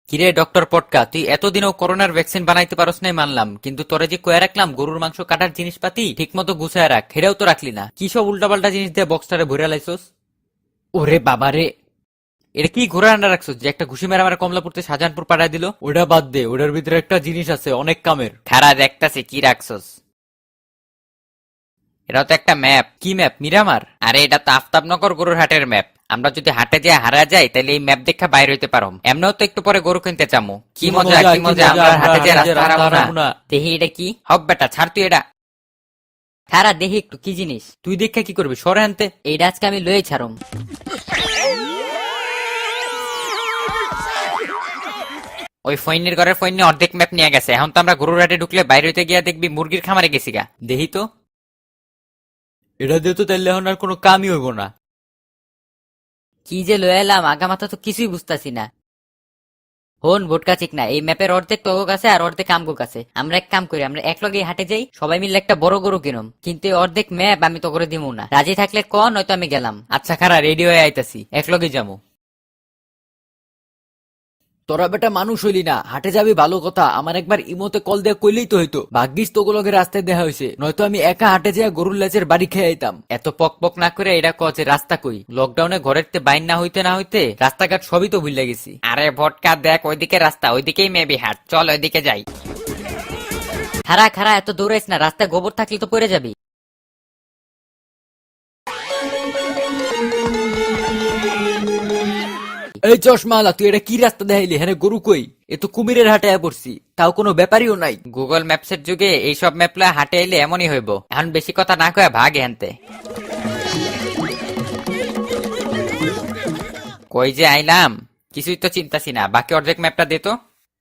কিরে ডক্টর পটকা, তুই এতদিনও করোনার ভ্যাকসিন বানাইতে পারস নাই মানলাম, কিন্তু তোরে যে কয়ে রাখলাম গরুর মাংস কাটার জিনিসপাতি ঠিক মতো গুছায় রাখ, হেরাও তো রাখলি না। কি সব উল্টাপাল্টা জিনিস দিয়ে বক্সটারে ভরে লাইছস? ওরে বাবারে, এটা কি ঘোরা আন্ডা রাখছস যে একটা ঘুষি মেরে আমার কমলাপুরতে শাহজাহানপুর পাঠায় দিল? ওটা বাদ দে, ওটার ভিতরে একটা জিনিস আছে অনেক কামের। খারা দেখতাছে কি রাখছস। এটা তো একটা ম্যাপ। কি ম্যাপ? মিরামার? আরে এটা তো আফতাবনগর গরুর হাটের ম্যাপ। আমরা যদি হাটে যায় হারা যাই তাহলে এই ম্যাপ দেখা বাইরে হইতে পারম। এমনও তো একটু পরে গরু কিনতে চামু। কি মজা কি মজা, আমরা হাটে যায় রাস্তা হারাবো না। দেখি এটা কি হক বেটা, ছাড় তুই এটা। খারা দেখি একটু কি জিনিস। তুই দেখা কি করবি, সরে আনতে। এইটা আজকে আমি লয়ে ছাড়ম। ওই ফৈনের ঘরের ফৈন্য অর্ধেক ম্যাপ নিয়ে গেছে। এখন তো আমরা গরুর হাটে ঢুকলে বাইরে হইতে গিয়া দেখবি মুরগির খামারে গেছি গা। দেখি তো। এটা দিয়ে তো তাইলে এখন আর কোনো কামই হইব না। কি যে লয়ে এলাম আগা মাথা তো কিছুই বুঝতাছি না। হন ভোটকা চিক না, এই ম্যাপের অর্ধেক তোগো কাছে আর অর্ধেক আমগো কাছে। আমরা এক কাম করি, আমরা এক লগে হাটে যাই, সবাই মিলে একটা বড় গরু কিনুম, কিন্তু এই অর্ধেক ম্যাপ আমি তো করে দিব না। রাজি থাকলে ক, নয়তো আমি গেলাম। আচ্ছা খারা, রেডি হয়ে আইতাছি, এক লগে যাবো। তোরা বেটা মানুষ হইলি না, হাটে যাবি ভালো কথা, আমার একবার ইমোতে কল দিয়ে কইলেই তো হইতো। ভাগ্যিস তোগুলোকে রাস্তায় দেখা হয়েছে, নয়তো আমি একা হাটে যাই গরুর লেজের বাড়ি খেয়ে আইতাম। এত পক পক না করে এটা কছে রাস্তা কই? লকডাউনে ঘরের তে বাইন না হইতে রাস্তাঘাট সবই তো ভুলে গেছি। আরে ভটকা দেখ, ওইদিকে রাস্তা, ওইদিকেই মেবি হাট, চল ওইদিকে যাই। খারা খারা, এত দৌড়াইস না, রাস্তায় গোবর থাকলে তো পড়ে যাবি। এই চশমাওয়ালা, তুই এটা কি রাস্তা দেখাইলি? হ্যাঁ গরু কই? এ তো কুমিরের হাটে পড়ছি, তাও কোনো ব্যাপারইও নাই। গুগল ম্যাপসের যুগে এইসব ম্যাপলা হাটে এলে এমনই হইব। এখন বেশি কথা না কয়ে ভাগ এনতে। কই যে আইলাম কিছুই তো চিন্তাছি না, বাকি অর্ধেক ম্যাপটা দে তো।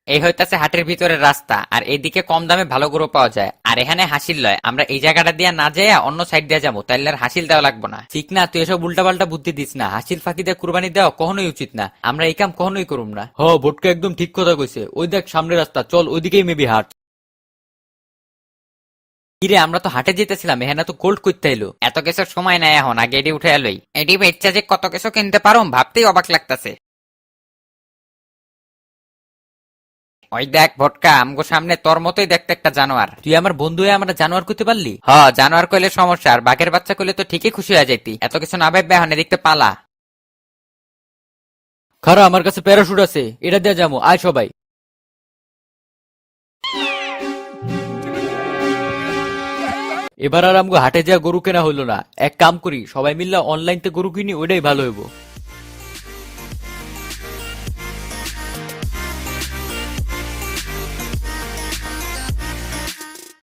এই হইতাছে হাটের ভিতরের রাস্তা, আর এইদিকে কম দামে ভালো গরু পাওয়া যায়, আর এখানে হাসিল লয়। আমরা এই জায়গাটা দিয়ে না যাইয়া অন্য সাইড দিয়ে যাবো, তাইলে আর হাসিল দেওয়া লাগবো না। ঠিক না? তুই এসব উল্টাপাল্টা বুদ্ধি দিস না, হাসিল ফাঁকি দিয়ে কুরবানি দেওয়া কখনোই উচিত না। আমরা এই কাম কখনোই করুম না। হ, ভোটকা একদম ঠিক কথা কইছে। ওই দেখ সামনে রাস্তা, চল ওইদিকেই মেবি হাট। কিরে, আমরা তো হাটে যেতেছিলাম, এখানে তো গোল্ড করতে এলো। এত কিছুর সময় নাই এখন, আগে এটি উঠে এলোই। এটি বেচা যে কত কিছু কিনতে পারো ভাবতেই অবাক লাগতাছে। ওই দেখ ভটকা, আমগো সামনে তোর মতোই দেখতে একটা জানোয়ার। তুই আমার বন্ধু হয়ে আমরা জানোয়ার কইতে পারলি? হ, জানোয়ার কইলে সমস্যা, আর বাঘের বাচ্চা কইলে তো ঠিকই খুশি হয়ে যাইতি। এত কিছু না ভাববে এখন দেখতে পালা। খারা, আমার কাছে প্যারাশুট আছে, এটা দিয়ে যাবো, আয় সবাই। এবার আর আমগো হাটে যা গরু কেনা হইলো না। এক কাম করি, সবাই মিললে অনলাইন তে গরু কিনি, ওইটাই ভালো হইব।